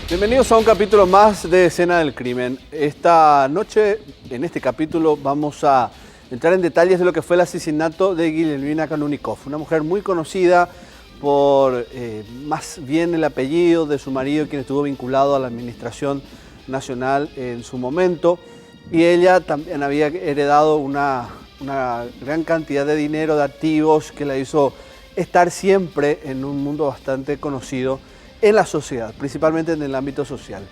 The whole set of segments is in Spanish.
Bienvenidos a un capítulo más de Escena del Crimen. Esta noche, en este capítulo, vamos a entrar en detalles de lo que fue el asesinato de Guillermina Kanunikov, una mujer muy conocida por más bien el apellido de su marido, quien estuvo vinculado a la administración nacional en su momento, y ella también había heredado una gran cantidad de dinero, de activos, que la hizo estar siempre en un mundo bastante conocido en la sociedad, principalmente en el ámbito social.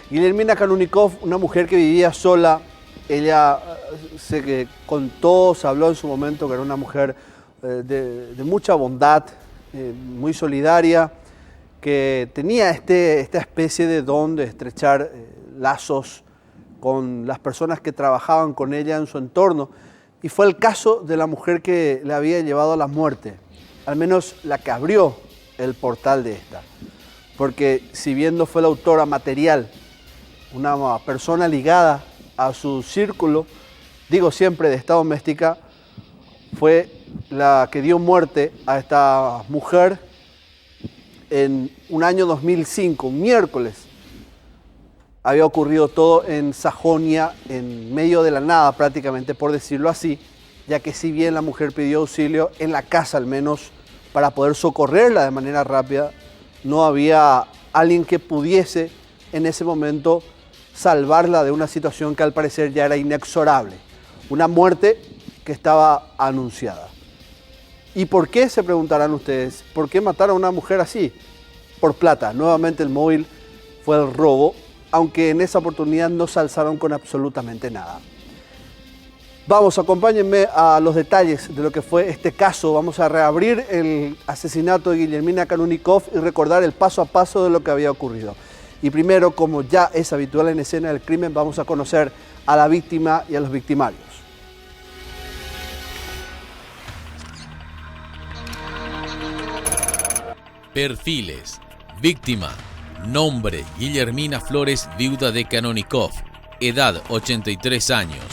Guillermina Kanunikov, una mujer que vivía sola, ella se contó, se habló en su momento que era una mujer de mucha bondad, muy solidaria, que tenía esta especie de don de estrechar lazos con las personas que trabajaban con ella en su entorno, y fue el caso de la mujer que le había llevado a la muerte, al menos la que abrió el portal de esta. Porque si bien no fue la autora material, una persona ligada a su círculo, digo siempre de esta doméstica, fue la que dio muerte a esta mujer en un año 2005, un miércoles. Había ocurrido todo en Sajonia, en medio de la nada prácticamente, por decirlo así, ya que si bien la mujer pidió auxilio en la casa al menos para poder socorrerla de manera rápida, no había alguien que pudiese en ese momento salvarla de una situación que al parecer ya era inexorable. Una muerte que estaba anunciada. ¿Y por qué, se preguntarán ustedes? ¿Por qué matar a una mujer así? Por plata. Nuevamente el móvil fue el robo, aunque en esa oportunidad no se alzaron con absolutamente nada. Vamos, acompáñenme a los detalles de lo que fue este caso. Vamos a reabrir el asesinato de Guillermina Kanunikov y recordar el paso a paso de lo que había ocurrido. Y primero, como ya es habitual en Escena del Crimen, vamos a conocer a la víctima y a los victimarios. Perfiles. Víctima. Nombre: Guillermina Flores, viuda de Kanunikov. Edad: 83 años.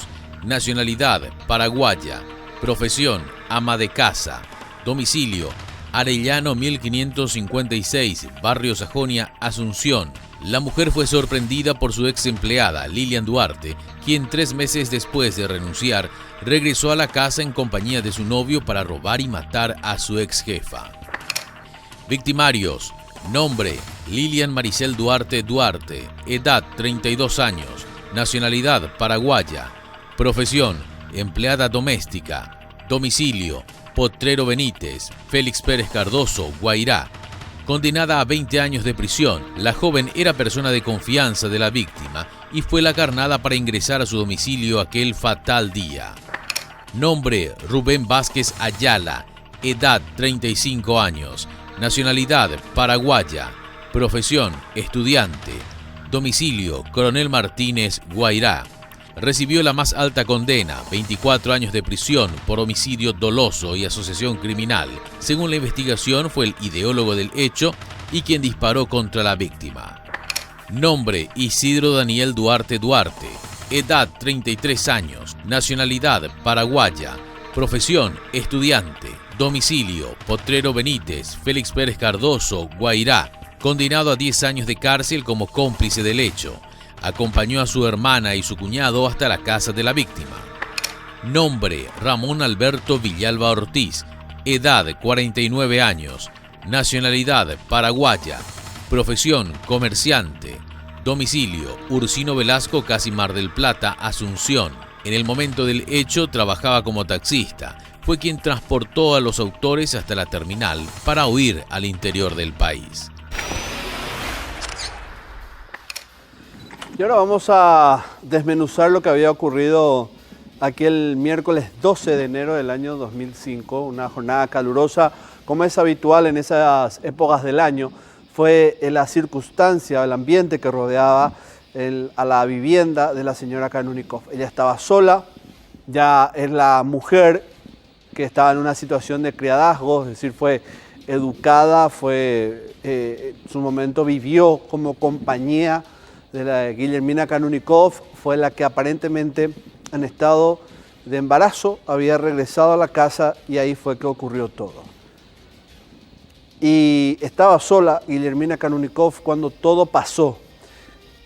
Nacionalidad: paraguaya. Profesión: ama de casa. Domicilio: Arellano 1556, Barrio Sajonia, Asunción. La mujer fue sorprendida por su ex empleada, Lilian Duarte, quien 3 meses después de renunciar, regresó a la casa en compañía de su novio para robar y matar a su ex jefa. Victimarios. Nombre: Lilian Maricel Duarte Duarte. Edad: 32 años. Nacionalidad: paraguaya. Profesión: empleada doméstica. Domicilio: Potrero Benítez, Félix Pérez Cardoso, Guairá. Condenada a 20 años de prisión, la joven era persona de confianza de la víctima y fue la carnada para ingresar a su domicilio aquel fatal día. Nombre: Rubén Vázquez Ayala. Edad: 35 años. Nacionalidad: paraguaya. Profesión: estudiante. Domicilio: Coronel Martínez, Guairá. Recibió la más alta condena, 24 años de prisión por homicidio doloso y asociación criminal. Según la investigación, fue el ideólogo del hecho y quien disparó contra la víctima. Nombre: Isidro Daniel Duarte Duarte. Edad: 33 años. Nacionalidad: paraguaya. Profesión: estudiante. Domicilio: Potrero Benítez, Félix Pérez Cardoso, Guairá. Condenado a 10 años de cárcel como cómplice del hecho. Acompañó a su hermana y su cuñado hasta la casa de la víctima. Nombre: Ramón Alberto Villalba Ortiz. Edad: 49 años. Nacionalidad: paraguaya. Profesión: comerciante. Domicilio: Ursino Velasco, casi Mar del Plata, Asunción. En el momento del hecho trabajaba como taxista. Fue quien transportó a los autores hasta la terminal para huir al interior del país. Y ahora vamos a desmenuzar lo que había ocurrido aquel miércoles 12 de enero del año 2005, una jornada calurosa, como es habitual en esas épocas del año. Fue la circunstancia, el ambiente que rodeaba a la vivienda de la señora Kanunikov. Ella estaba sola, ya es la mujer que estaba en una situación de criadazgo, es decir, fue educada, en su momento vivió como compañía de la Guillermina Kanunikov, fue la que aparentemente en estado de embarazo había regresado a la casa y ahí fue que ocurrió todo. Y estaba sola Guillermina Kanunikov cuando todo pasó.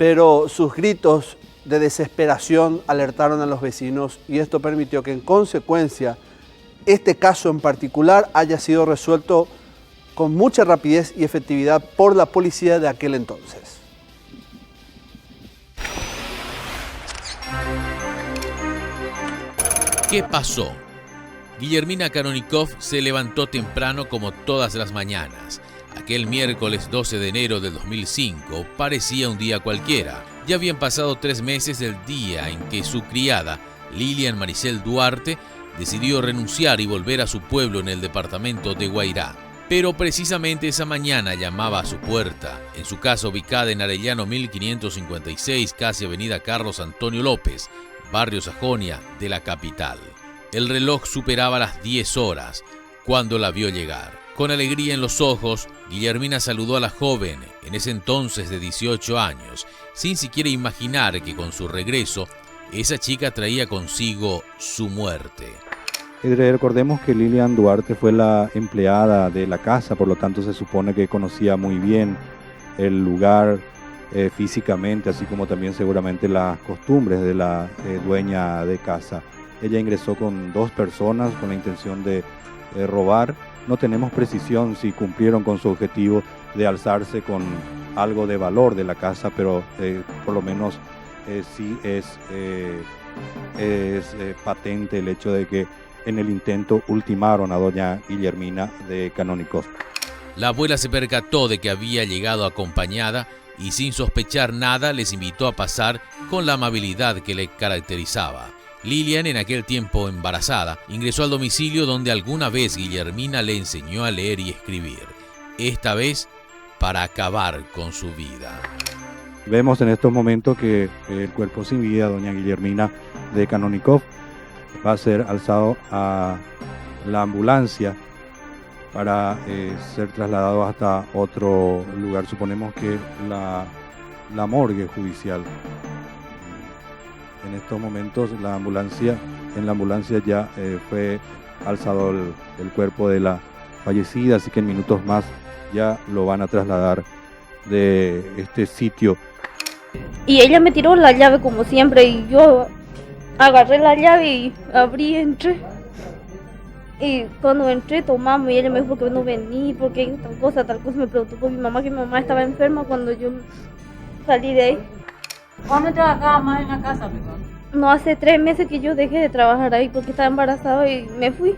pero sus gritos de desesperación alertaron a los vecinos y esto permitió que en consecuencia este caso en particular haya sido resuelto con mucha rapidez y efectividad por la policía de aquel entonces. ¿Qué pasó? Guillermina Kanonikov se levantó temprano como todas las mañanas. Aquel miércoles 12 de enero del 2005 parecía un día cualquiera. Ya habían pasado 3 meses del día en que su criada, Lilian Maricel Duarte, decidió renunciar y volver a su pueblo en el departamento de Guairá. Pero precisamente esa mañana llamaba a su puerta, en su casa ubicada en Arellano 1556, casi avenida Carlos Antonio López, barrio Sajonia de la capital. El reloj superaba las 10 horas cuando la vio llegar. Con alegría en los ojos, Guillermina saludó a la joven, en ese entonces de 18 años, sin siquiera imaginar que con su regreso, esa chica traía consigo su muerte. Recordemos que Lilian Duarte fue la empleada de la casa, por lo tanto se supone que conocía muy bien el lugar físicamente, así como también seguramente las costumbres de la dueña de casa. Ella ingresó con 2 personas con la intención de robar. No tenemos precisión si cumplieron con su objetivo de alzarse con algo de valor de la casa, pero por lo menos sí es patente el hecho de que en el intento ultimaron a doña Guillermina de Kanonikov. La abuela se percató de que había llegado acompañada y sin sospechar nada les invitó a pasar con la amabilidad que le caracterizaba. Lilian, en aquel tiempo embarazada, ingresó al domicilio donde alguna vez Guillermina le enseñó a leer y escribir, esta vez para acabar con su vida. Vemos en estos momentos que el cuerpo sin vida, doña Guillermina de Kanonikov, va a ser alzado a la ambulancia para ser trasladado hasta otro lugar, suponemos que la morgue judicial. En estos momentos en la ambulancia ya fue alzado el cuerpo de la fallecida, así que en minutos más ya lo van a trasladar de este sitio. Y ella me tiró la llave como siempre y yo agarré la llave y abrí, entré. Y cuando entré tomamos y ella me dijo, ¿por qué no vení? ¿Por qué tal cosa? Me preguntó por mi mamá, que mi mamá estaba enferma cuando yo salí de ahí. ¿Cuándo trabajabas más en la casa, amigo? No, hace 3 meses que yo dejé de trabajar ahí porque estaba embarazada y me fui.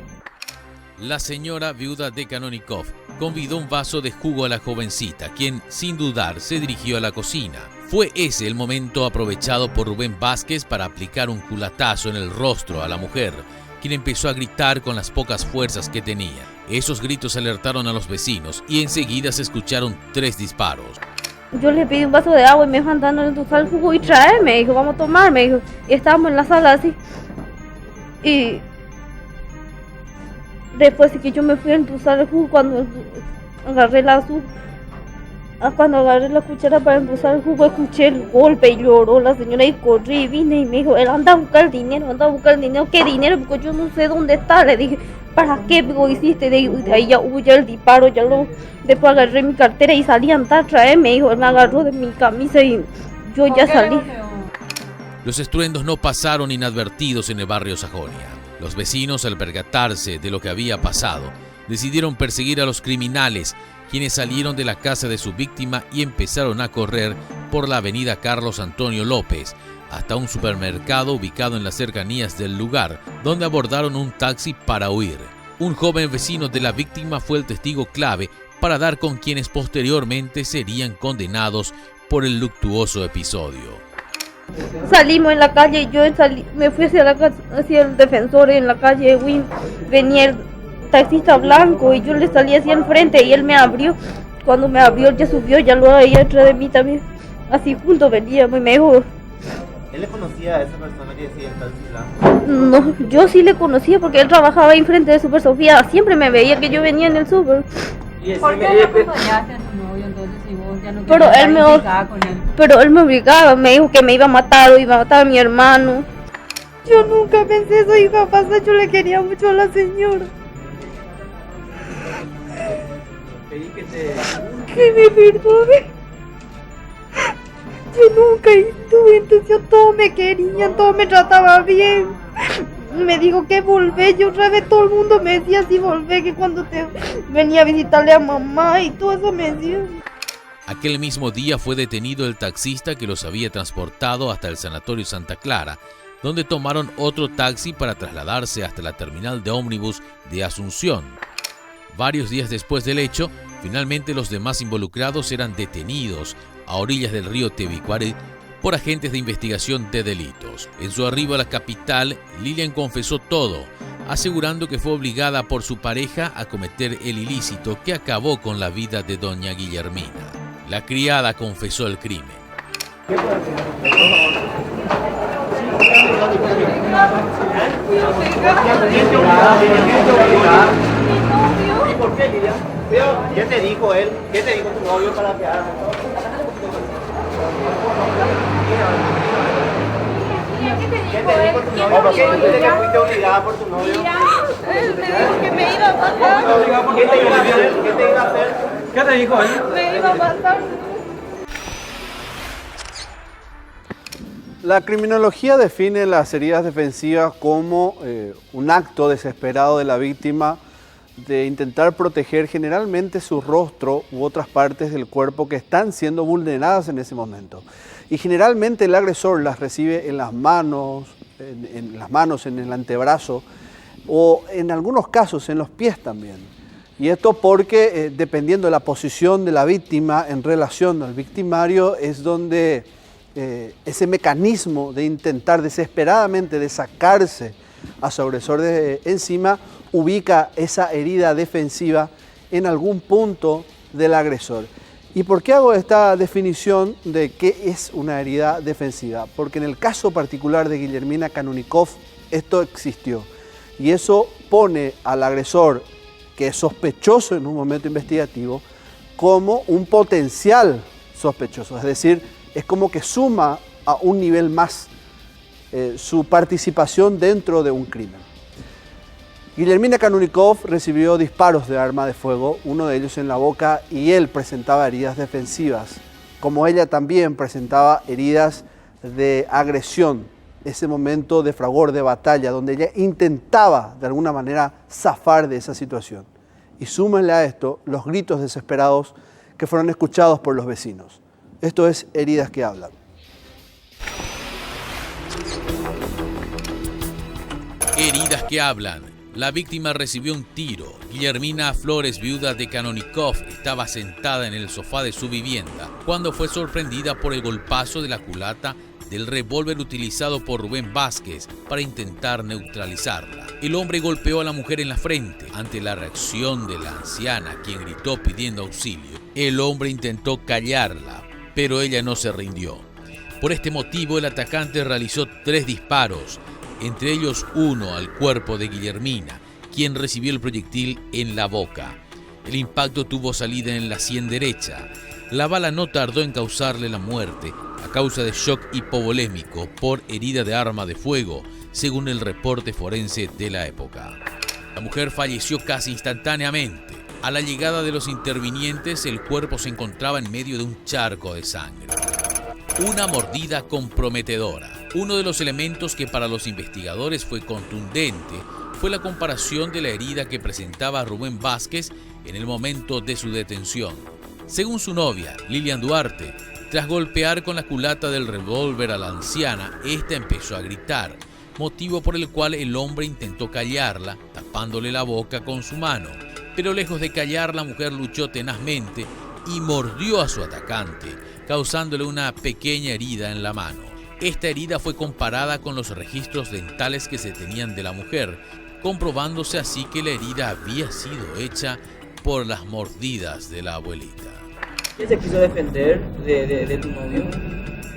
La señora viuda de Kanonikov convidó un vaso de jugo a la jovencita, quien sin dudar se dirigió a la cocina. Fue ese el momento aprovechado por Rubén Vázquez para aplicar un culatazo en el rostro a la mujer, quien empezó a gritar con las pocas fuerzas que tenía. Esos gritos alertaron a los vecinos y enseguida se escucharon 3 disparos. Yo le pedí un vaso de agua y me dijo, andando a endulzar el jugo y trae, me dijo, vamos a tomar, me dijo. Y estábamos en la sala así. Y después de que yo me fui a endulzar el jugo, cuando agarré la cuchara para endulzar el jugo, escuché el golpe y lloró la señora y corrí y vine y me dijo, él anda a buscar el dinero, ¿qué dinero? Porque yo no sé dónde está, le dije, ¿para qué lo hiciste? De ahí ya hubo ya el disparo, después agarré mi cartera y salí a andar, traer, me dijo, él me agarró de mi camisa y yo ya salí. Los estruendos no pasaron inadvertidos en el barrio Sajonia. Los vecinos, al percatarse de lo que había pasado, decidieron perseguir a los criminales, quienes salieron de la casa de su víctima y empezaron a correr por la avenida Carlos Antonio López hasta un supermercado ubicado en las cercanías del lugar, donde abordaron un taxi para huir. Un joven vecino de la víctima fue el testigo clave para dar con quienes posteriormente serían condenados por el luctuoso episodio. Salimos en la calle, me fui hacia el defensor en la calle Win, venía el taxista blanco y yo le salí hacia el frente y él me abrió. Cuando me abrió, él ya subió, ya luego ella detrás de mí también. Así juntos veníamos y me dijo... ¿Él le conocía a esa persona que decía el taxi blanco? No, yo sí le conocía porque él trabajaba ahí frente de Super Sofía. Siempre me veía que yo venía en el súper. ¿Por qué le acompañaste a tu novio entonces si vos ya no pero querías él estar con él? Pero él me obligaba, me dijo que me iba a matar o iba a matar a mi hermano. Yo nunca pensé eso iba a pasar, yo le quería mucho a la señora. Pedí que me perdone. Yo nunca estuve, entonces todos me querían, todos me trataban bien. Me dijo que volvé, yo otra vez todo el mundo me decía si volvé, que cuando te venía a visitarle a mamá y todo eso me decía. Aquel mismo día fue detenido el taxista que los había transportado hasta el Sanatorio Santa Clara, donde tomaron otro taxi para trasladarse hasta la terminal de ómnibus de Asunción. Varios días después del hecho, finalmente los demás involucrados eran detenidos a orillas del río Tebicuary por agentes de investigación de delitos. En su arribo a la capital, Lilian confesó todo, asegurando que fue obligada por su pareja a cometer el ilícito que acabó con la vida de doña Guillermina. La criada confesó el crimen. ¿Y por qué, Lilia? ¿Qué te dijo él? ¿Qué te dijo tu novio para que hagas? ¿Qué te dijo tu novio? ¿Por qué dijiste que fuiste obligada por tu novio? Él me dijo que me iba a matar. ¿Qué te iba a hacer? ¿Qué te iba a hacer? ¿Qué te dijo él? Me iba a matar. La criminología define las heridas defensivas como un acto desesperado de la víctima de intentar proteger generalmente su rostro u otras partes del cuerpo que están siendo vulneradas en ese momento. Y generalmente el agresor las recibe en las manos, en el antebrazo o en algunos casos en los pies también. Y esto porque dependiendo de la posición de la víctima en relación al victimario es donde ese mecanismo de intentar desesperadamente de sacarse a su agresor de encima ubica esa herida defensiva en algún punto del agresor. ¿Y por qué hago esta definición de qué es una herida defensiva? Porque en el caso particular de Guillermina Kanonikov esto existió y eso pone al agresor, que es sospechoso en un momento investigativo, como un potencial sospechoso, es decir, es como que suma a un nivel más su participación dentro de un crimen. Guillermina Kanonikov recibió disparos de arma de fuego, uno de ellos en la boca, y él presentaba heridas defensivas, como ella también presentaba heridas de agresión, ese momento de fragor, de batalla, donde ella intentaba de alguna manera zafar de esa situación. Y súmenle a esto los gritos desesperados que fueron escuchados por los vecinos. Esto es heridas que hablan. Heridas que hablan. La víctima recibió un tiro. Guillermina Flores, viuda de Kanonikov, estaba sentada en el sofá de su vivienda cuando fue sorprendida por el golpazo de la culata del revólver utilizado por Rubén Vázquez para intentar neutralizarla. El hombre golpeó a la mujer en la frente. Ante la reacción de la anciana, quien gritó pidiendo auxilio, el hombre intentó callarla, pero ella no se rindió. Por este motivo, el atacante realizó 3 disparos, entre ellos uno al cuerpo de Guillermina, quien recibió el proyectil en la boca. El impacto tuvo salida en la sien derecha. La bala no tardó en causarle la muerte a causa de shock hipovolémico por herida de arma de fuego, según el reporte forense de la época. La mujer falleció casi instantáneamente. A la llegada de los intervinientes, el cuerpo se encontraba en medio de un charco de sangre. Una mordida comprometedora. Uno de los elementos que para los investigadores fue contundente fue la comparación de la herida que presentaba Rubén Vázquez en el momento de su detención. Según su novia, Lilian Duarte, tras golpear con la culata del revólver a la anciana, esta empezó a gritar, motivo por el cual el hombre intentó callarla, tapándole la boca con su mano. Pero lejos de callar, la mujer luchó tenazmente y mordió a su atacante, causándole una pequeña herida en la mano. Esta herida fue comparada con los registros dentales que se tenían de la mujer, comprobándose así que la herida había sido hecha por las mordidas de la abuelita. ¿Quién se quiso defender de tu novio?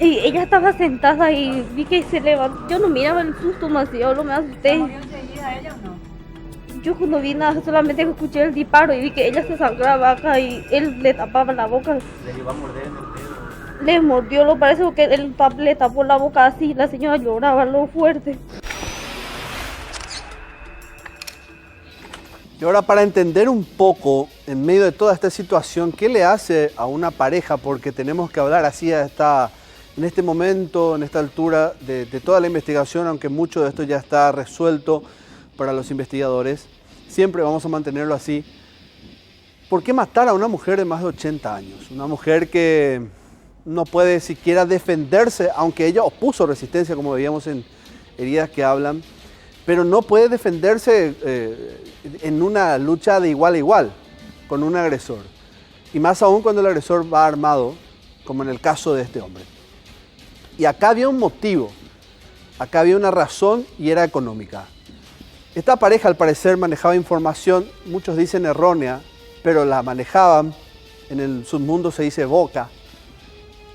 Y ella estaba sentada y vi que se levantó. Yo no miraba el susto más, yo no me asusté. ¿La movió enseguida ella o no? Yo cuando vi nada, solamente escuché el disparo y vi que ella se sangraba acá y él le tapaba la boca. Le iba a morder en el dedo. Le mordió, lo parece que él le tapó la boca así. La señora lloraba lo fuerte. Y ahora, para entender un poco, en medio de toda esta situación, ¿qué le hace a una pareja? Porque tenemos que hablar así a esta En este momento, en esta altura de toda la investigación, aunque mucho de esto ya está resuelto para los investigadores, siempre vamos a mantenerlo así. ¿Por qué matar a una mujer de más de 80 años? Una mujer que no puede siquiera defenderse, aunque ella opuso resistencia, como veíamos en Heridas que Hablan, pero no puede defenderse en una lucha de igual a igual con un agresor. Y más aún cuando el agresor va armado, como en el caso de este hombre. Y acá había un motivo, acá había una razón y era económica. Esta pareja al parecer manejaba información, muchos dicen errónea, pero la manejaban, en el submundo se dice boca,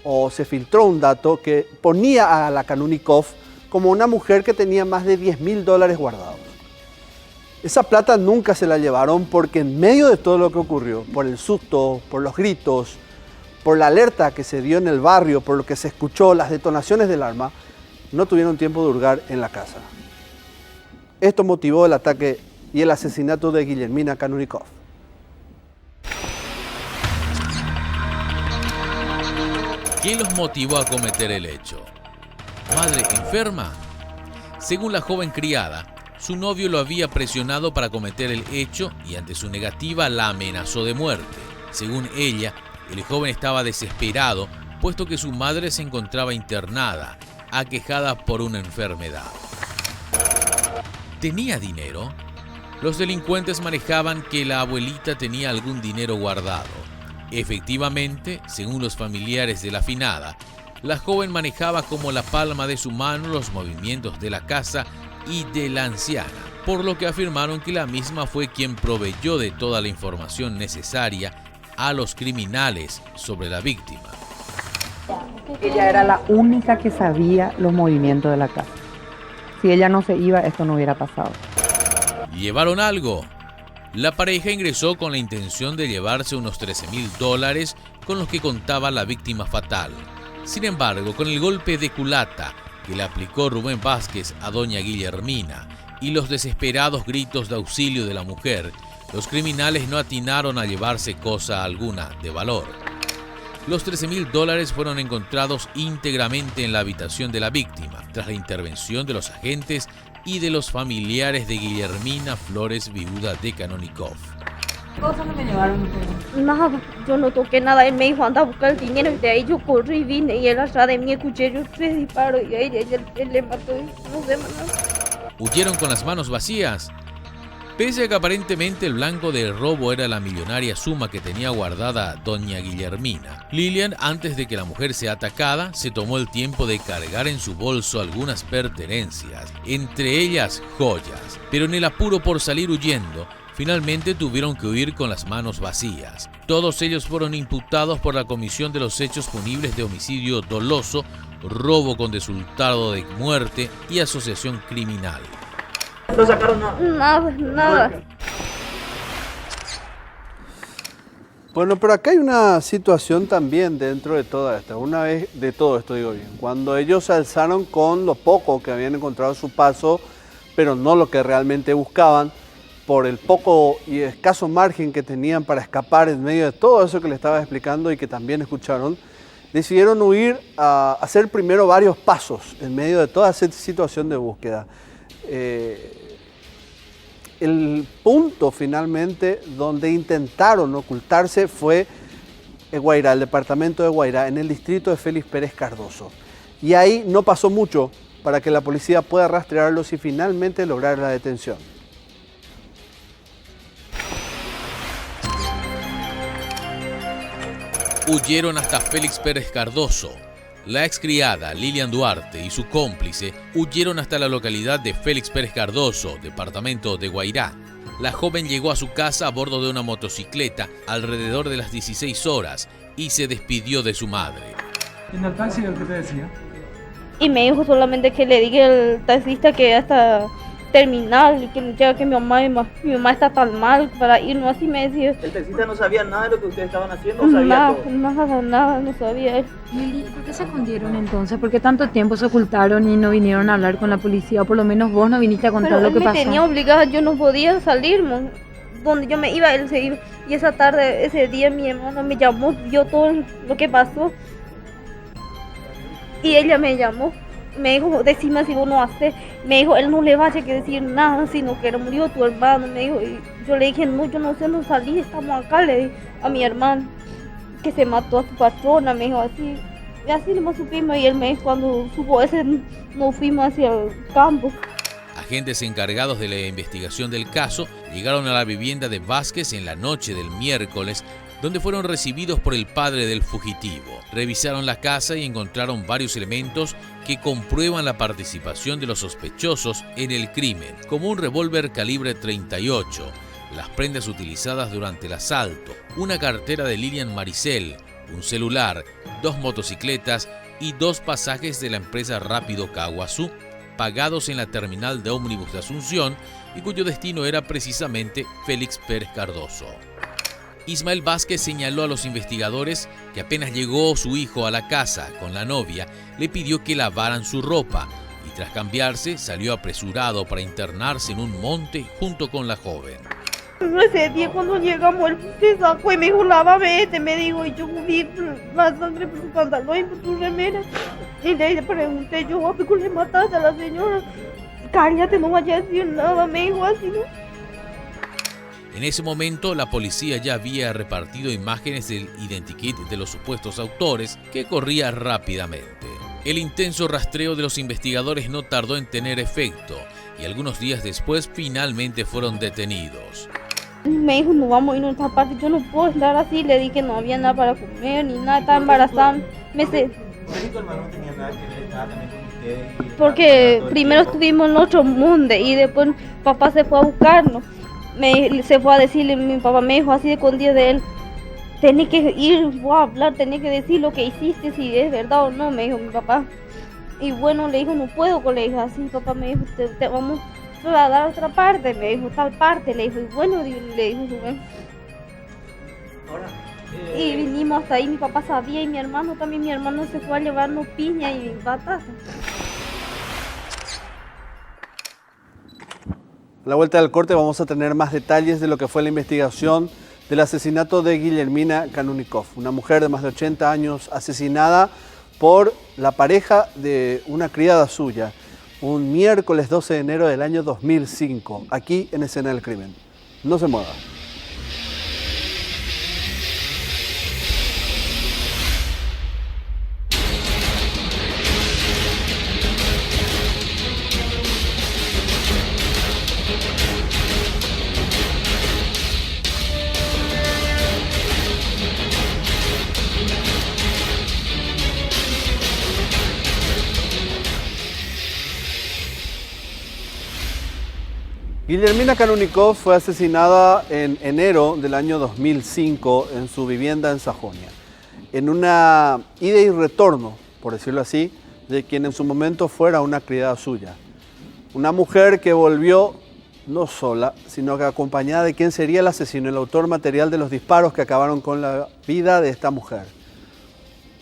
o se filtró un dato que ponía a la Kanunikov como una mujer que tenía más de $10.000 guardados. Esa plata nunca se la llevaron porque en medio de todo lo que ocurrió, por el susto, por los gritos, por la alerta que se dio en el barrio, por lo que se escuchó, las detonaciones del arma, no tuvieron tiempo de hurgar en la casa. Esto motivó el ataque y el asesinato de Guillermina Kanunikov. ¿Qué los motivó a cometer el hecho? ¿Madre enferma? Según la joven criada, su novio lo había presionado para cometer el hecho y ante su negativa la amenazó de muerte. Según ella, el joven estaba desesperado, puesto que su madre se encontraba internada, aquejada por una enfermedad. ¿Tenía dinero? Los delincuentes manejaban que la abuelita tenía algún dinero guardado. Efectivamente, según los familiares de la finada, la joven manejaba como la palma de su mano los movimientos de la casa y de la anciana, por lo que afirmaron que la misma fue quien proveyó de toda la información necesaria a los criminales sobre la víctima. Ella era la única que sabía los movimientos de la casa. Si ella no se iba, esto no hubiera pasado. ¿Llevaron algo? La pareja ingresó con la intención de llevarse unos $13.000 con los que contaba la víctima fatal. Sin embargo, con el golpe de culata que le aplicó Rubén Vázquez a doña Guillermina y los desesperados gritos de auxilio de la mujer, los criminales no atinaron a llevarse cosa alguna de valor. Los $13.000 fueron encontrados íntegramente en la habitación de la víctima, tras la intervención de los agentes y de los familiares de Guillermina Flores, viuda de Kanunikov. ¿Qué cosas me llevaron ustedes? Nada, yo no toqué nada. Él me dijo, anda a buscar el dinero. Y de ahí yo corrí y vine. Y él atrás de mí escuché yo 3 disparos. Y ahí él le mató. Y no sé, ¿Huyeron con las manos vacías? Pese a que aparentemente el blanco del robo era la millonaria suma que tenía guardada doña Guillermina, Lilian, antes de que la mujer sea atacada, se tomó el tiempo de cargar en su bolso algunas pertenencias, entre ellas joyas, pero en el apuro por salir huyendo, finalmente tuvieron que huir con las manos vacías. Todos ellos fueron imputados por la comisión de los hechos punibles de homicidio doloso, robo con resultado de muerte y asociación criminal. No sacaron nada. Nada. Bueno, pero acá hay una situación también dentro de toda esta. Una vez de todo esto, digo bien, cuando ellos se alzaron con lo poco que habían encontrado a su paso, pero no lo que realmente buscaban, por el poco y escaso margen que tenían para escapar en medio de todo eso que les estaba explicando y que también escucharon, decidieron huir a hacer primero varios pasos en medio de toda esa situación de búsqueda. El punto finalmente donde intentaron ocultarse fue Guairá, el departamento de Guairá, en el distrito de Félix Pérez Cardoso. Y ahí no pasó mucho para que la policía pueda rastrearlos y finalmente lograr la detención. Huyeron hasta Félix Pérez Cardoso. La excriada Lilian Duarte y su cómplice huyeron hasta la localidad de Félix Pérez Cardoso, departamento de Guairá. La joven llegó a su casa a bordo de una motocicleta alrededor de las 16 horas y se despidió de su madre. ¿En el taxi el que te decía? Y me dijo solamente que le diga al taxista que hasta terminal y que ya que mi mamá está tan mal para irnos, así me decía. ¿El taxista no sabía nada de lo que ustedes estaban haciendo o sabía todo? Nada, no sabía él. Lili, ¿por qué se escondieron entonces? ¿Por qué tanto tiempo se ocultaron y no vinieron a hablar con la policía? O por lo menos vos no viniste a contar Pero lo que él pasó. me tenía obligada, yo no podía salir, donde yo me iba, él se iba. Y esa tarde, ese día mi hermano me llamó, vio todo lo que pasó. Y ella me llamó, me dijo, decime si vos no haces. Me dijo, él no le vaya que decir nada, sino que murió tu hermano. Me dijo, y yo le dije, no, yo no sé, no salí, estamos acá, le dije a mi hermano, que se mató a su patrona, me dijo así. Y así nomás supimos, y él me dijo, cuando supo ese, nos fuimos hacia el campo. Agentes encargados de la investigación del caso llegaron a la vivienda de Vázquez en la noche del miércoles, donde fueron recibidos por el padre del fugitivo. Revisaron la casa y encontraron varios elementos que comprueban la participación de los sospechosos en el crimen, como un revólver calibre 38, las prendas utilizadas durante el asalto, una cartera de Lilian Maricel, un celular, 2 motocicletas y 2 pasajes de la empresa Rápido Caguazú, pagados en la terminal de ómnibus de Asunción y cuyo destino era precisamente Félix Pérez Cardoso. Ismael Vázquez señaló a los investigadores que apenas llegó su hijo a la casa con la novia, le pidió que lavaran su ropa y tras cambiarse salió apresurado para internarse en un monte junto con la joven. Ese día cuando llegamos, él se sacó y me dijo, lávame me dijo, y yo vi la sangre por su pantalón y por su remera. Y le pregunté yo, ¿por qué le mataste a la señora? Cállate, no vaya a decir nada, me dijo así, ¿no? En ese momento, la policía ya había repartido imágenes del identikit de los supuestos autores, que corría rápidamente. El intenso rastreo de los investigadores no tardó en tener efecto, y algunos días después finalmente fueron detenidos. Me dijo, no vamos a ir a esta parte, yo no puedo estar así, le dije que no había nada para comer, ni nada, estaba embarazada. ¿Tu hermano no tenía nada que ver, estaba también con ustedes? Porque primero estuvimos en otro mundo y después papá se fue a buscarnos. Se fue a decirle, mi papá me dijo así de escondido de él, tenés que ir, voy a hablar, tenés que decir lo que hiciste, si es verdad o no, me dijo mi papá. Y bueno, le dijo, no puedo, le dijo así, papá me dijo, te vamos a dar otra parte, me dijo, tal parte, le dijo, y bueno, le dijo Rubén. Y vinimos hasta ahí, mi papá sabía y mi hermano también, mi hermano se fue a llevarnos piña y batata. A la vuelta del corte vamos a tener más detalles de lo que fue la investigación del asesinato de Guillermina Kanunikov, una mujer de más de 80 años asesinada por la pareja de una criada suya, un miércoles 12 de enero del año 2005, aquí en Escena del Crimen. No se mueva. Guillermina Kanunikov fue asesinada en enero del año 2005 en su vivienda en Sajonia, en una ida y retorno, por decirlo así, de quien en su momento fuera una criada suya. Una mujer que volvió no sola, sino que acompañada de quien sería el asesino, el autor material de los disparos que acabaron con la vida de esta mujer.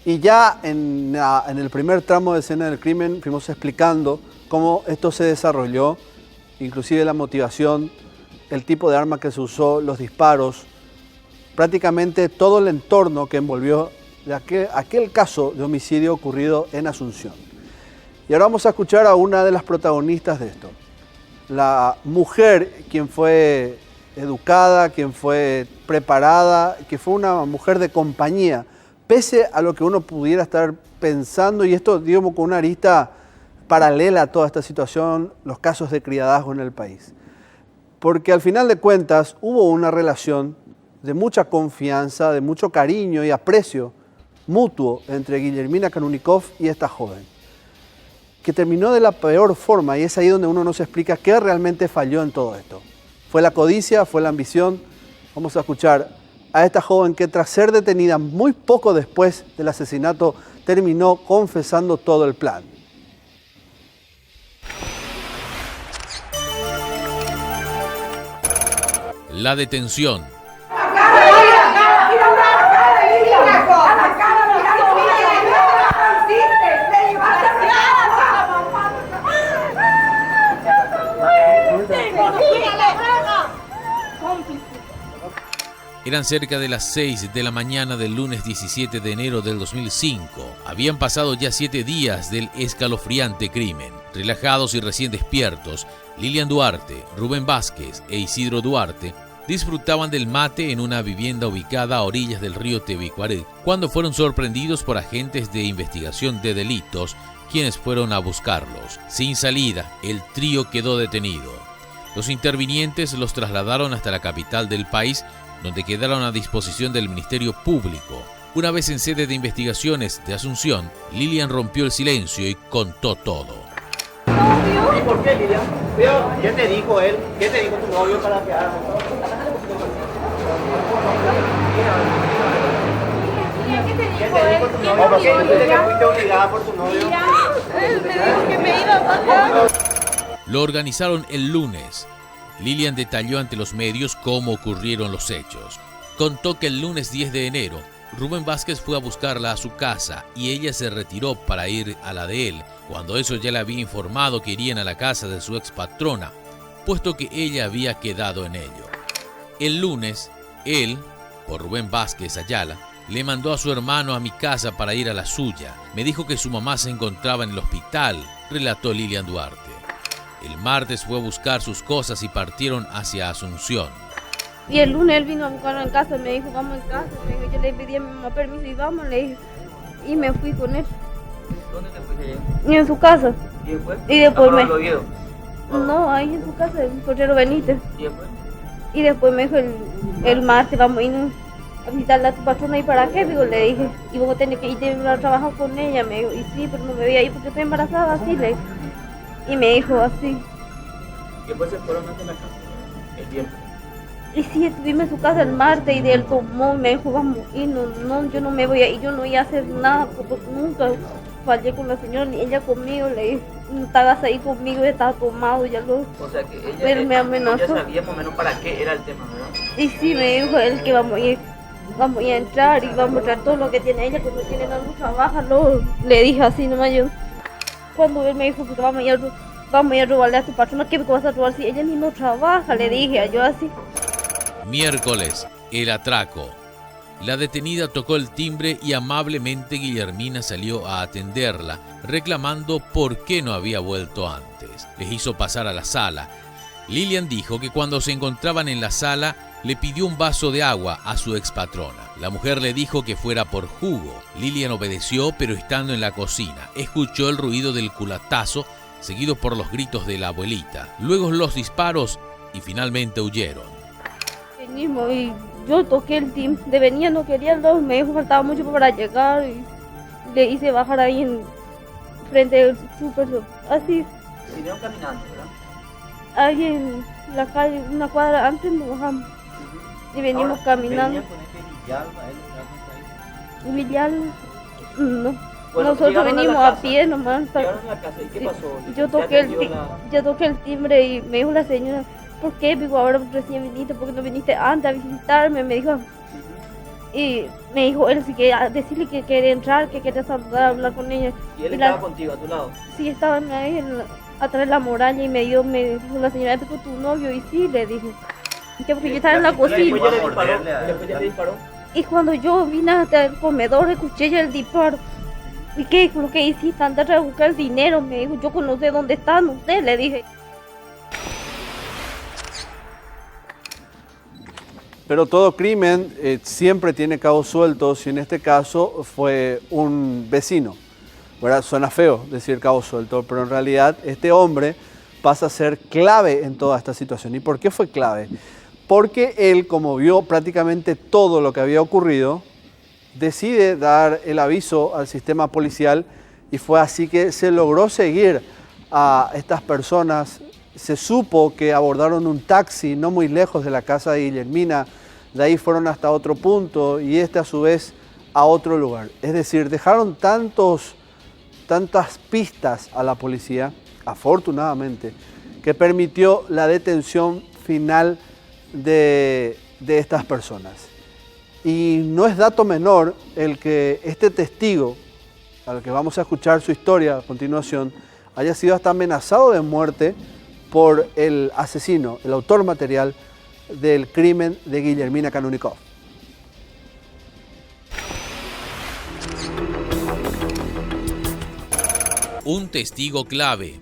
Y ya en el primer tramo de Escena del Crimen fuimos explicando cómo esto se desarrolló, inclusive la motivación, el tipo de arma que se usó, los disparos, prácticamente todo el entorno que envolvió de aquel caso de homicidio ocurrido en Asunción. Y ahora vamos a escuchar a una de las protagonistas de esto. La mujer, quien fue educada, quien fue preparada, que fue una mujer de compañía, pese a lo que uno pudiera estar pensando, y esto digamos con una arista paralela a toda esta situación, los casos de criadazgo en el país. Porque al final de cuentas hubo una relación de mucha confianza, de mucho cariño y aprecio mutuo entre Guillermina Kanunikov y esta joven, que terminó de la peor forma, y es ahí donde uno no se explica qué realmente falló en todo esto. ¿Fue la codicia? ¿Fue la ambición? Vamos a escuchar a esta joven que tras ser detenida muy poco después del asesinato terminó confesando todo el plan. La detención. Eran Eran cerca de las 6 de la mañana del lunes 17 de enero del 2005. Habían pasado ya 7 días del escalofriante crimen. Relajados y recién despiertos, Lilian Duarte, Rubén Vázquez e Isidro Duarte disfrutaban del mate en una vivienda ubicada a orillas del río Tebicuaré, cuando fueron sorprendidos por agentes de investigación de delitos, quienes fueron a buscarlos. Sin salida, el trío quedó detenido. Los intervinientes los trasladaron hasta la capital del país, donde quedaron a disposición del Ministerio Público. Una vez en sede de investigaciones de Asunción, Lilian rompió el silencio y contó todo. ¿Y por qué, Lilian? ¿Qué te dijo él? ¿Qué te dijo tu novio para que hagas? ¿Qué te dijo tu novio? ¿Por qué te fuiste obligada por tu novio? Él me dijo que me iba a matar. Lo organizaron el lunes. Lilian detalló ante los medios cómo ocurrieron los hechos. Contó que el lunes 10 de enero, Rubén Vázquez fue a buscarla a su casa y ella se retiró para ir a la de él, cuando eso ya le había informado que irían a la casa de su expatrona, puesto que ella había quedado en ello. El lunes, él, por Rubén Vázquez Ayala, le mandó a su hermano a mi casa para ir a la suya. Me dijo que su mamá se encontraba en el hospital, relató Lilian Duarte. El martes fue a buscar sus cosas y partieron hacia Asunción. Y el lunes él vino a buscarlo en casa, me dijo, vamos en casa. Me dijo, yo le pedí a mi mamá permiso y vamos, le dije. Y me fui con él. ¿Dónde te fuiste allá? Y en su casa. ¿Y después? Y después me... Oviedo? No, ahí en su casa, en Portero Benítez. ¿Y después? Y después me dijo el martes, vamos a ir a visitarla a tu patrona. ¿Y para qué? Digo, le dije, y vos tenés que ir a trabajar con ella. Me dijo, y sí, pero no me voy a ir porque estoy embarazada, así le dije. Y me dijo así. ¿Y después se fueron hasta la casa? El viernes. Y sí, estuvimos en su casa el martes y de él tomó y me dijo, vamos, y no, yo no me voy a ir, yo no voy a hacer nada, porque nunca fallé con la señora, ni ella conmigo, le dije, no estabas ahí conmigo, estaba tomado, ya lo... O sea que ella, Él me amenazó. ella sabía más o menos para qué era el tema, ¿verdad? Y sí, me dijo él que vamos a entrar y vamos a traer todo lo que tiene ella, que no tiene nada, trabaja, le dije así nomás yo. Cuando él me dijo que vamos a ir a robarle a tu patrona, ¿qué vas a robar si ella ni no trabaja? Le dije yo así. Miércoles, el atraco. La detenida tocó el timbre y amablemente Guillermina salió a atenderla, reclamando por qué no había vuelto antes. Les hizo pasar a la sala. Lilian dijo que cuando se encontraban en la sala, le pidió un vaso de agua a su expatrona. La mujer le dijo que fuera por jugo. Lilian obedeció, pero estando en la cocina, escuchó el ruido del culatazo, seguido por los gritos de la abuelita. Luego los disparos y finalmente huyeron. Y yo toqué el timbre, de venía no quería el dos, me dijo faltaba mucho para llegar y le hice bajar ahí en frente del súper, así. Vinieron caminando, ¿verdad? Ahí en la calle, una cuadra antes nos bajamos y venimos caminando. Villal, no. Bueno, nosotros venimos a pie nomás. Llegaron a la casa, ¿y qué pasó? Yo toqué el timbre y me dijo la señora, ¿por qué? Digo, ahora recién viniste, ¿por qué no viniste antes a visitarme? Me dijo. Y me dijo él, si quería decirle que quería entrar, que quería saludar, hablar con ella. ¿Y él estaba contigo, a tu lado? Sí, estaban ahí atrás de la muralla y me dijo la señora, ¿este fue tu novio? Y sí, le dije. Porque yo estaba en la cocina. ¿Después ya le disparó? Y cuando yo vine hasta el comedor, escuché ya el disparo. ¿Y qué es lo que hiciste? Andar a buscar el dinero, me dijo. Yo no sé dónde están ustedes, le dije. Pero todo crimen siempre tiene cabos sueltos y en este caso fue un vecino. ¿Verdad? Suena feo decir cabo suelto, pero en realidad este hombre pasa a ser clave en toda esta situación. ¿Y por qué fue clave? Porque él, como vio prácticamente todo lo que había ocurrido, decide dar el aviso al sistema policial y fue así que se logró seguir a estas personas. Se supo que abordaron un taxi no muy lejos de la casa de Guillermina, de ahí fueron hasta otro punto y a su vez a otro lugar. Es decir, dejaron tantas pistas a la policía, afortunadamente, que permitió la detención final de estas personas. Y no es dato menor el que este testigo, al que vamos a escuchar su historia a continuación, haya sido hasta amenazado de muerte por el asesino, el autor material del crimen de Guillermina Kanounikov. Un testigo clave.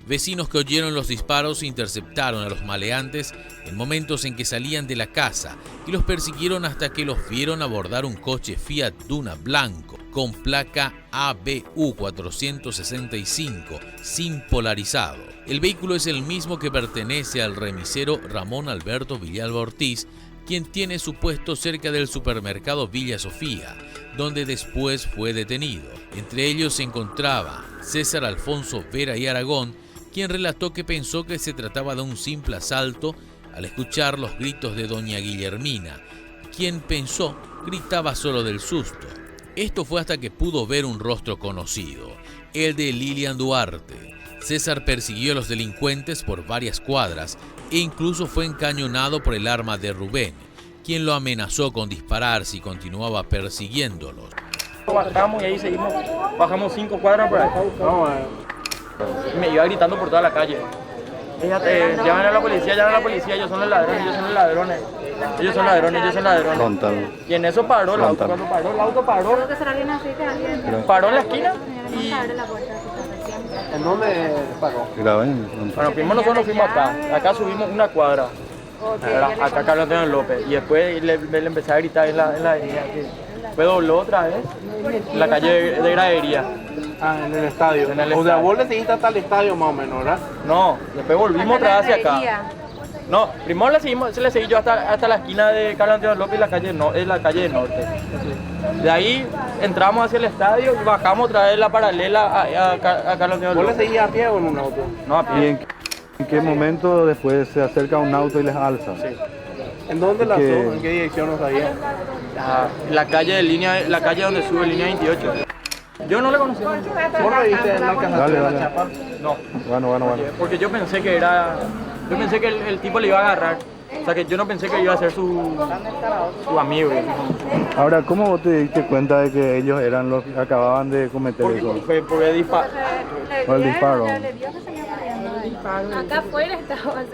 Vecinos que oyeron los disparos interceptaron a los maleantes en momentos en que salían de la casa y los persiguieron hasta que los vieron abordar un coche Fiat Duna blanco con placa ABU 465 sin polarizado. El vehículo es el mismo que pertenece al remisero Ramón Alberto Villalba Ortiz, quien tiene su puesto cerca del supermercado Villa Sofía, donde después fue detenido. Entre ellos se encontraba César Alfonso Vera y Aragón, quien relató que pensó que se trataba de un simple asalto al escuchar los gritos de doña Guillermina, quien pensó gritaba solo del susto. Esto fue hasta que pudo ver un rostro conocido, el de Lilian Duarte. César persiguió a los delincuentes por varias cuadras e incluso fue encañonado por el arma de Rubén, quien lo amenazó con disparar si continuaba persiguiéndolos. Bajamos y ahí seguimos, bajamos 5 cuadras por ahí. Me iba gritando por toda la calle. Llaman a la policía, ellos son los ladrones, ellos son los ladrones. Ellos son ladrones, ellos son ladrones. Frontal. Y en eso paró el auto. Cuando paró el auto, paró en la esquina y... ¿En dónde paró? Bueno, primero nosotros fuimos acá subimos una cuadra. Acá Carlos Antonio López. Y después le empecé a gritar en la avenida. Después dobló otra vez en la calle de Gradería. Ah, en el estadio. O sea, vos le seguiste hasta el estadio más o menos, ¿verdad? No, después volvimos otra vez hacia acá. No, primero le seguí yo hasta la esquina de Carlos Antonio López y la calle del norte. De ahí entramos hacia el estadio y bajamos otra vez la paralela a Carlos Antonio López. ¿Vos le seguías a pie o en un auto? No, a pie. ¿Y en qué momento después se acerca un auto y les alza? Sí. ¿En dónde lanzó? ¿En qué dirección no sabía? La calle donde sube línea 28. Yo no le conocía. ¿Vos lo viste en la casa de la chapa? No. Bueno. Porque yo pensé que el tipo le iba a agarrar. O sea, que yo no pensé que iba a ser su amigo. Ahora, ¿cómo vos te diste cuenta de que ellos eran los que acababan de cometer eso? Porque disparó. ¿Cuál disparo? Acá afuera estaba,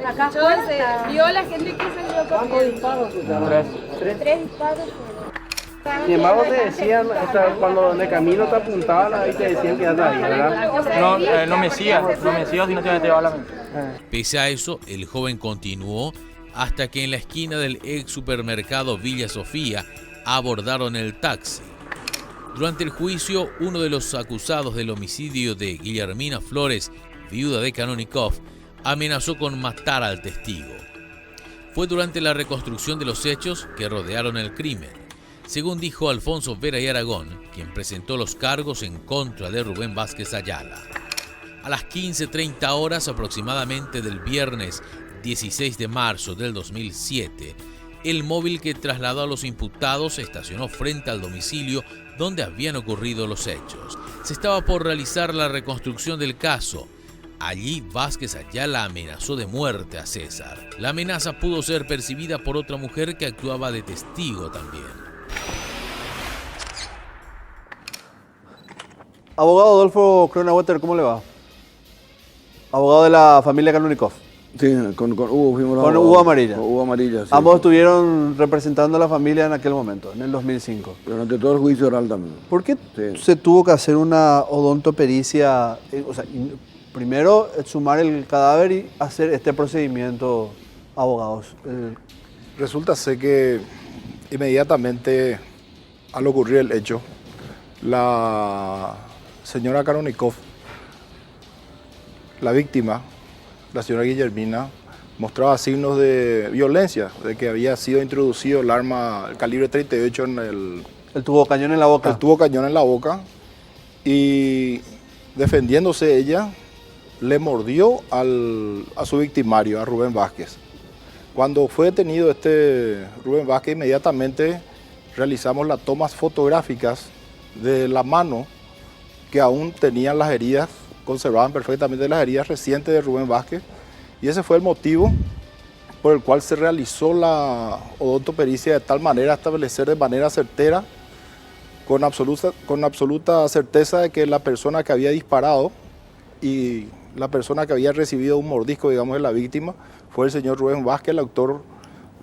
vio a la gente que salió con tres disparos. Sin embargo te decían, o sea, cuando de camino te apuntaban ahí te decían que ya te había, ¿verdad? No me sigas si no te llevaba la mente. Pese a eso, el joven continuó hasta que en la esquina del ex supermercado Villa Sofía abordaron el taxi. Durante el juicio, uno de los acusados del homicidio de Guillermina Flores, viuda de Canonikov, amenazó con matar al testigo. Fue durante la reconstrucción de los hechos que rodearon el crimen. Según dijo Alfonso Vera y Aragón, quien presentó los cargos en contra de Rubén Vázquez Ayala. A las 15:30 horas aproximadamente del viernes 16 de marzo del 2007, el móvil que trasladó a los imputados estacionó frente al domicilio donde habían ocurrido los hechos. Se estaba por realizar la reconstrucción del caso. Allí Vázquez Ayala amenazó de muerte a César. La amenaza pudo ser percibida por otra mujer que actuaba de testigo también. Abogado Adolfo Kronawetter, ¿cómo le va? Abogado de la familia Canonikov. Sí, con Hugo fuimos con Hugo Amarilla. Con Hugo Amarilla, sí. Ambos estuvieron representando a la familia en aquel momento, en el 2005. Durante todo el juicio oral también. ¿Por qué se tuvo que hacer una odontopericia? O sea, primero exhumar el cadáver y hacer este procedimiento, abogados. Resulta ser que inmediatamente al ocurrir el hecho, la señora Canonikov, la víctima, la señora Guillermina, mostraba signos de violencia, de que había sido introducido el arma, el calibre 38 en el tubo cañón en la boca. El tubo cañón en la boca, y defendiéndose ella, le mordió a su victimario, a Rubén Vázquez. Cuando fue detenido Rubén Vázquez, inmediatamente realizamos las tomas fotográficas de la mano que aún tenían las heridas, conservaban perfectamente las heridas recientes de Rubén Vázquez, y ese fue el motivo por el cual se realizó la odontopericia, de tal manera a establecer de manera certera, con absoluta certeza, de que la persona que había disparado y la persona que había recibido un mordisco, digamos, de la víctima, fue el señor Rubén Vázquez, el autor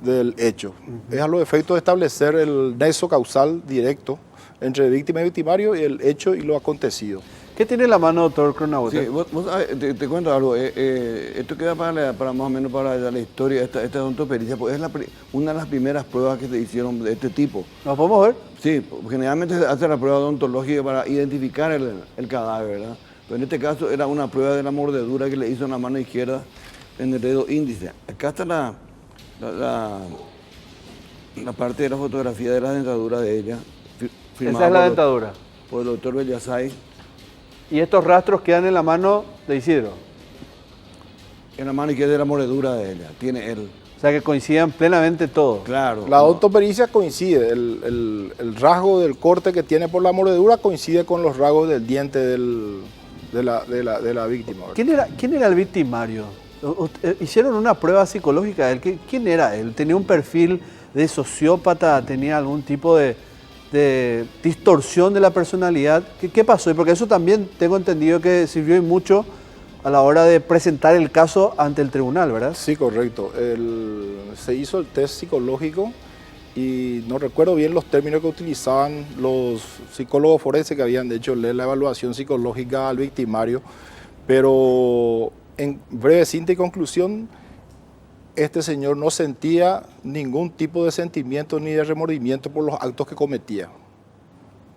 del hecho. Es a los efectos de establecer el nexo causal directo entre víctima y victimario, y el hecho y lo acontecido. ¿Qué tiene en la mano, doctor Cronauer? Sí, vos sabés, te cuento algo. Esto queda para más o menos para la historia, esta odontopericia, porque es una de las primeras pruebas que se hicieron de este tipo. ¿Nos podemos ver? Sí, generalmente se hace la prueba odontológica para identificar el cadáver, ¿verdad? Pero en este caso era una prueba de la mordedura que le hizo en la mano izquierda en el dedo índice. Acá está la parte de la fotografía de la dentadura de ella. Esa es la dentadura. Por el doctor Bellasay. ¿Y estos rastros quedan en la mano de Isidro? En la mano izquierda de la mordedura de ella, tiene él. O sea que coincidan plenamente todos. Claro. La odontopericia coincide, el rasgo del corte que tiene por la mordedura coincide con los rasgos del diente de la víctima. ¿Quién era el victimario? ¿Hicieron una prueba psicológica de él? ¿Quién era él? ¿Tenía un perfil de sociópata? ¿Tenía algún tipo de distorsión de la personalidad? ¿Qué pasó? Porque eso también tengo entendido que sirvió y mucho a la hora de presentar el caso ante el tribunal, ¿verdad? Sí, correcto. Se hizo el test psicológico y no recuerdo bien los términos que utilizaban los psicólogos forenses que habían de hecho leer la evaluación psicológica al victimario, pero en breve cinta y conclusión, este señor no sentía ningún tipo de sentimiento ni de remordimiento por los actos que cometía.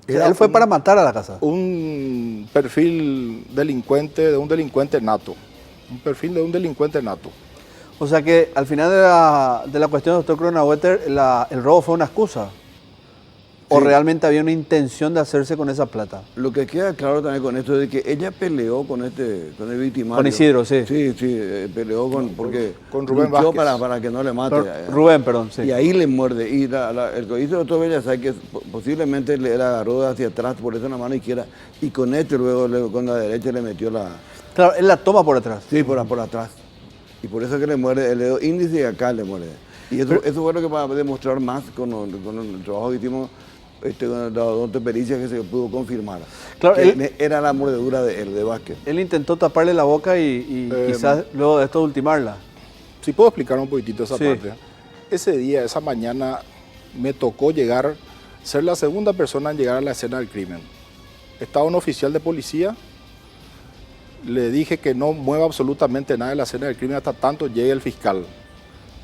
Él fue para matar a la casa. Un perfil delincuente, de un delincuente nato. Un perfil de un delincuente nato. O sea que al final de la cuestión, doctor Cronauer, el robo fue una excusa. ¿O Sí. realmente había una intención de hacerse con esa plata? Lo que queda claro también con esto es que ella peleó con el victimario. Con Isidro, sí. Sí, peleó con Rubén luchó Vázquez. para que no le mate. Rubén, perdón, sí. Y ahí le muerde. Y el que hizo el doctor Bellasay, que posiblemente le agarró hacia atrás, por eso en la mano izquierda, y con luego con la derecha le metió la... Claro, él la toma por atrás. Sí, por atrás. Y por eso es que le muerde el dedo índice y acá le muerde. Y eso fue lo que va a demostrar más con el trabajo que hicimos con la odontopericia, que se pudo confirmar. Claro, que era la mordedura de Vázquez. Él intentó taparle la boca y quizás luego de esto ultimarla. Si puedo explicar un poquitito esa Sí. parte. Ese día, esa mañana, me tocó ser la segunda persona en llegar a la escena del crimen. Estaba un oficial de policía, le dije que no mueva absolutamente nada de la escena del crimen hasta tanto llegue el fiscal.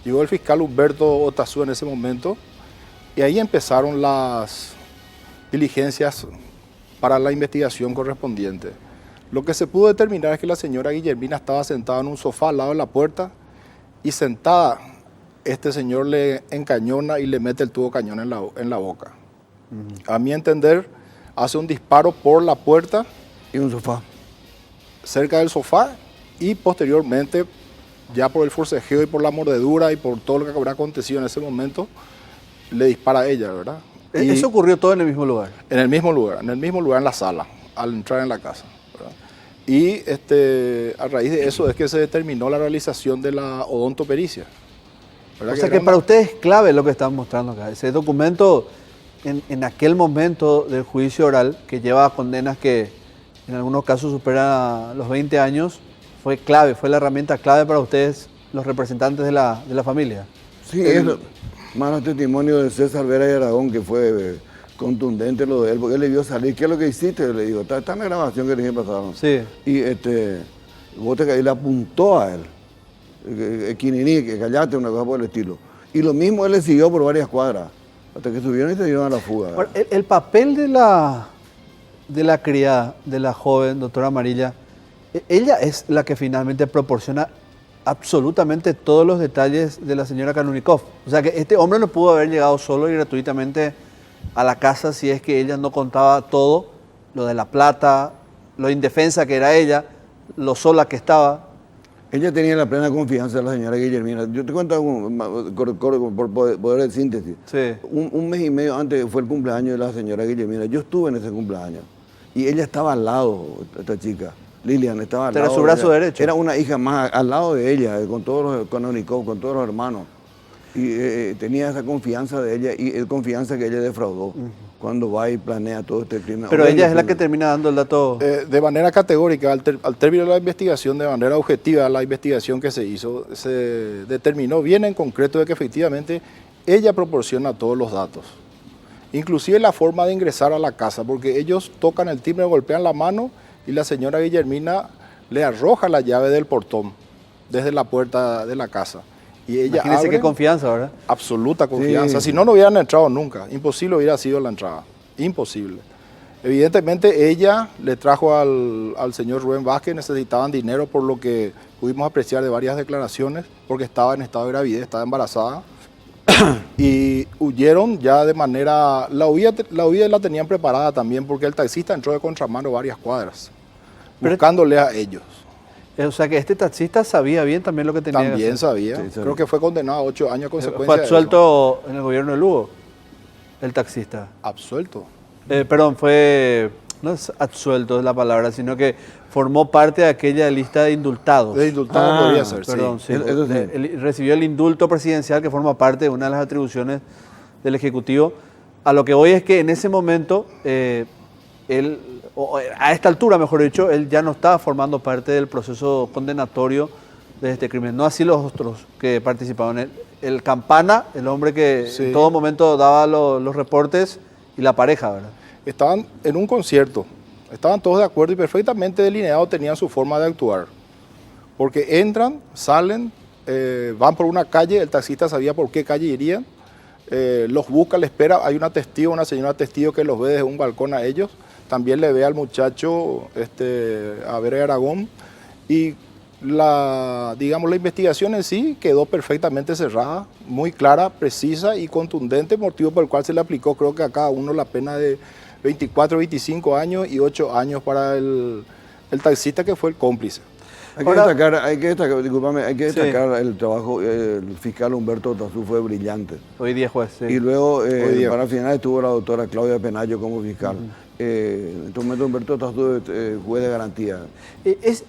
Llegó el fiscal Humberto Otazú en ese momento y ahí empezaron las diligencias para la investigación correspondiente. Lo que se pudo determinar es que la señora Guillermina estaba sentada en un sofá al lado de la puerta y sentada este señor le encañona y le mete el tubo cañón en la boca. A mi entender, hace un disparo por la puerta y un sofá. Cerca del sofá y posteriormente, ya por el forcejeo y por la mordedura y por todo lo que habrá acontecido en ese momento, le dispara a ella, ¿verdad? Y ¿Eso ocurrió todo en el mismo lugar? en el mismo lugar en la sala, al entrar en la casa, ¿verdad? Y a raíz de eso es que se determinó la realización de la odontopericia. ¿Verdad? O sea que para ustedes es clave lo que están mostrando acá. Ese documento, en aquel momento del juicio oral, que lleva condenas que en algunos casos superan los 20 años, fue clave, fue la herramienta clave para ustedes, los representantes de la familia. Sí, más el testimonio de César Vera y Aragón, que fue contundente lo de él, porque él le vio salir. ¿Qué es lo que hiciste? Yo le digo, está en la grabación que le pasaron. Sí. Y y le apuntó a él. Quininí, que callate, una cosa por el estilo. Y lo mismo él le siguió por varias cuadras, hasta que subieron y se dieron a la fuga. Ahora, el papel de la criada, de la joven doctora Amarilla, ella es la que finalmente proporciona absolutamente todos los detalles de la señora Kanunikov. O sea que este hombre no pudo haber llegado solo y gratuitamente a la casa si es que ella no contaba todo, lo de la plata, lo indefensa que era ella, lo sola que estaba. Ella tenía la plena confianza de la señora Guillermina. Yo te cuento por poder de síntesis. Sí. Un mes y medio antes fue el cumpleaños de la señora Guillermina. Yo estuve en ese cumpleaños. Y ella estaba al lado, esta chica. Lilian estaba al lado. Era su brazo derecho. Era una hija más, al lado de ella, con todos los canónicos, con todos los hermanos. Y tenía esa confianza de ella y confianza que ella defraudó cuando va y planea todo este crimen. Pero ella es la que termina dando el dato. De manera categórica, al término de la investigación, de manera objetiva, la investigación que se hizo, se determinó bien en concreto de que efectivamente ella proporciona todos los datos. Inclusive la forma de ingresar a la casa, porque ellos tocan el timbre, golpean la mano y la señora Guillermina le arroja la llave del portón desde la puerta de la casa. Y ella Imagínese abre, qué confianza, ¿verdad? absoluta confianza. Sí. Si no, no hubieran entrado nunca. Imposible hubiera sido la entrada. Imposible. Evidentemente ella le trajo al señor Rubén Vázquez, necesitaban dinero por lo que pudimos apreciar de varias declaraciones, porque estaba en estado de gravidez, estaba embarazada. Y huyeron ya de manera... La huida la tenían preparada también porque el taxista entró de contramano varias cuadras, buscándole a ellos. O sea que este taxista sabía bien también lo que tenía que hacer. También sabía. Sí, sabía. Creo que fue condenado a 8 años a consecuencia Fue de absuelto en el gobierno de Lugo, el taxista. eso. Absuelto. Perdón, fue... No es absuelto es la palabra, sino que formó parte de aquella lista de indultados. De indultado podría ser, Perdón, sí. Eso sí. Recibió el indulto presidencial que forma parte de una de las atribuciones del Ejecutivo. A lo que voy es que en ese momento, él, o a esta altura mejor dicho, él ya no estaba formando parte del proceso condenatorio de este crimen. No así los otros que participaban. El Campana, el hombre que Sí. en todo momento daba los reportes, y la pareja, ¿verdad? Estaban en un concierto, estaban todos de acuerdo y perfectamente delineados tenían su forma de actuar. Porque entran, salen, van por una calle, el taxista sabía por qué calle irían, los busca, le espera, hay una testigo, una señora testigo que los ve desde un balcón a ellos, también le ve al muchacho, a Vera Aragón, y la investigación en sí quedó perfectamente cerrada, muy clara, precisa y contundente, motivo por el cual se le aplicó creo que a cada uno la pena de 24, 25 años y 8 años para el taxista que fue el cómplice. Hay que destacar el trabajo, el fiscal Humberto Tazú fue brillante. Hoy día juez, sí. Y luego, día. para final estuvo la doctora Claudia Penayo como fiscal. En este momento Humberto Tazú juez de garantía.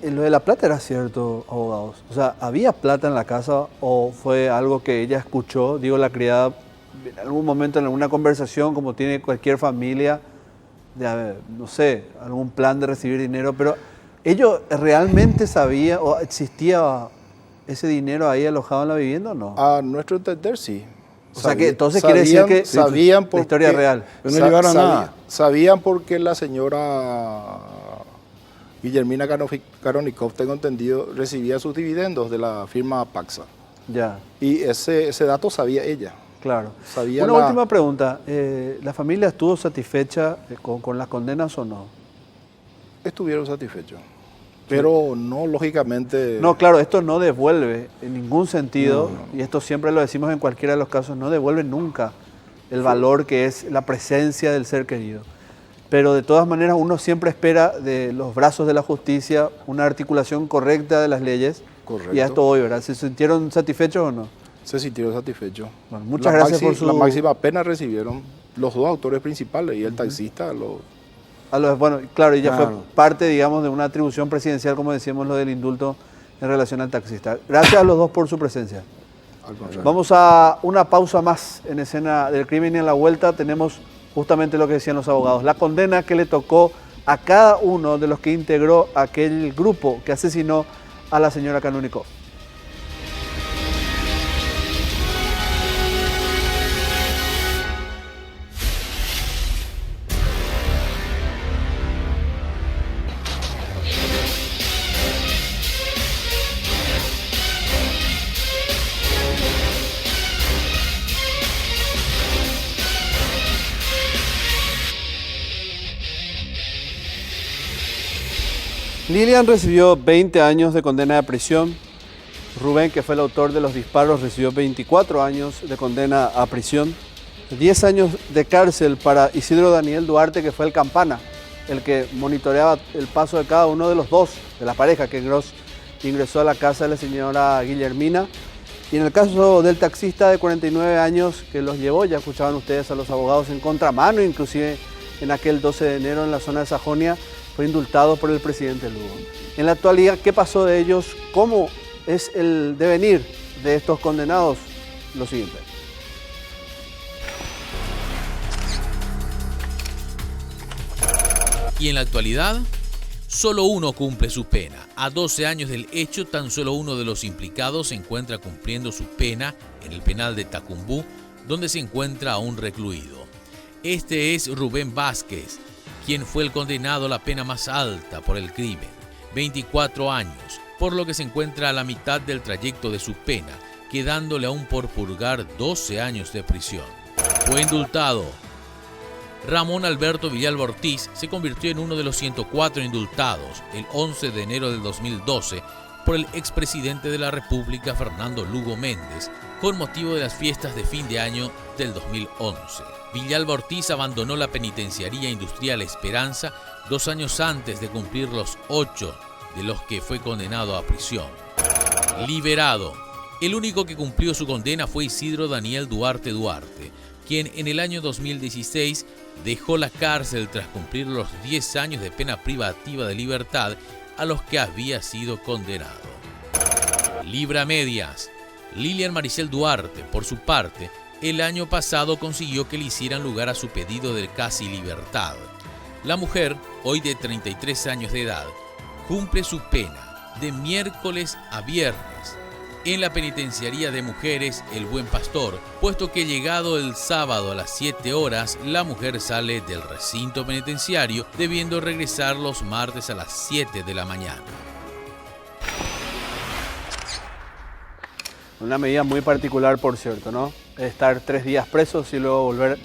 Lo de la plata era cierto, abogados. O sea, ¿había plata en la casa o fue algo que ella escuchó, digo, la criada, en algún momento en alguna conversación, como tiene cualquier familia, de, no sé, algún plan de recibir dinero, pero ellos realmente sabían o existía ese dinero ahí alojado en la vivienda o no? A nuestro entender, sí. O sea que entonces quiere decir que sabían la historia real. Pero no llegaron a nada. Sabían porque la señora Guillermina Karonikov, tengo entendido, recibía sus dividendos de la firma Paxa. Ya. Y ese dato sabía ella. Claro. Sabía Una última pregunta. ¿La familia estuvo satisfecha con las condenas o no? Estuvieron satisfechos. Pero no, lógicamente... No, claro, esto no devuelve en ningún sentido, y esto siempre lo decimos en cualquiera de los casos, no devuelve nunca el valor que es la presencia del ser querido. Pero de todas maneras uno siempre espera de los brazos de la justicia una articulación correcta de las leyes. Correcto. Y a esto hoy, ¿verdad? ¿Se sintieron satisfechos o no? Se sintieron satisfechos. Bueno, muchas gracias por su... La máxima pena recibieron los dos autores principales y el taxista. Bueno, claro, y ya Claro. fue parte, digamos, de una atribución presidencial, como decíamos, lo del indulto en relación al taxista. Gracias a los dos por su presencia. Al contrario. Vamos a una pausa más en escena del crimen y en la vuelta tenemos justamente lo que decían los abogados. La condena que le tocó a cada uno de los que integró aquel grupo que asesinó a la señora Kanunikov. Lilian recibió 20 años de condena de prisión. Rubén, que fue el autor de los disparos, recibió 24 años de condena a prisión. 10 años de cárcel para Isidro Daniel Duarte, que fue el Campana, el que monitoreaba el paso de cada uno de los dos, de la pareja que ingresó a la casa de la señora Guillermina. Y en el caso del taxista de 49 años que los llevó, ya escuchaban ustedes a los abogados en contramano, inclusive en aquel 12 de enero en la zona de Sajonia, fue indultado por el presidente Lugo. En la actualidad, ¿qué pasó de ellos? ¿Cómo es el devenir de estos condenados? Lo siguiente. Y en la actualidad, solo uno cumple su pena. A 12 años del hecho, tan solo uno de los implicados se encuentra cumpliendo su pena en el penal de Tacumbú, donde se encuentra aún recluido. Este es Rubén Vázquez, quien fue el condenado a la pena más alta por el crimen, 24 años, por lo que se encuentra a la mitad del trayecto de su pena, quedándole aún por purgar 12 años de prisión. Fue indultado. Ramón Alberto Villalba Ortiz se convirtió en uno de los 104 indultados el 11 de enero del 2012 por el expresidente de la República, Fernando Lugo Méndez, con motivo de las fiestas de fin de año del 2011. Villalba Ortiz abandonó la penitenciaría industrial Esperanza 2 años antes de cumplir los 8 de los que fue condenado a prisión. Liberado. El único que cumplió su condena fue Isidro Daniel Duarte Duarte, quien en el año 2016 dejó la cárcel tras cumplir los 10 años de pena privativa de libertad a los que había sido condenado. Libra medias. Lilian Maricel Duarte, por su parte, el año pasado consiguió que le hicieran lugar a su pedido de casi libertad. La mujer, hoy de 33 años de edad, cumple su pena de miércoles a viernes en la penitenciaría de mujeres El Buen Pastor, puesto que llegado el sábado a las 7 horas, la mujer sale del recinto penitenciario, debiendo regresar los martes a las 7 de la mañana. Una medida muy particular, por cierto, ¿no? Estar 3 días presos y luego volver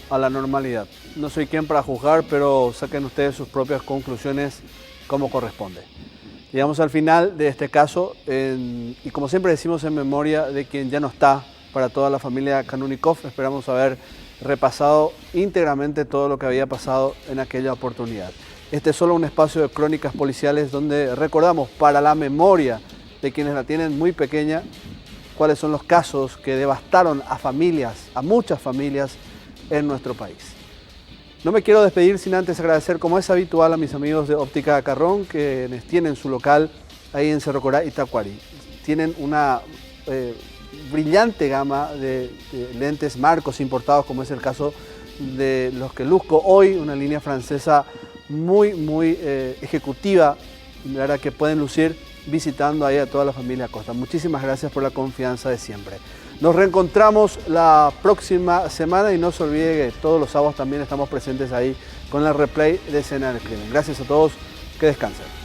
a la normalidad. No soy quien para juzgar, pero saquen ustedes sus propias conclusiones como corresponde. Llegamos al final de este caso y como siempre decimos, en memoria de quien ya no está, para toda la familia Kanunikov. Esperamos haber repasado íntegramente todo lo que había pasado en aquella oportunidad. Este es solo un espacio de crónicas policiales donde recordamos, para la memoria de quienes la tienen muy pequeña, cuáles son los casos que devastaron a familias, a muchas familias en nuestro país. No me quiero despedir sin antes agradecer, como es habitual, a mis amigos de Óptica Carrón, que tienen su local ahí en Cerro Corá y Tacuarí. Tienen una brillante gama de lentes marcos importados, como es el caso de los que luzco hoy, una línea francesa muy ejecutiva, la verdad que pueden lucir visitando ahí a toda la familia Acosta. Muchísimas gracias por la confianza de siempre. Nos reencontramos la próxima semana y no se olvide que todos los sábados también estamos presentes ahí con el replay de Escena del Crimen. Gracias a todos, que descansen.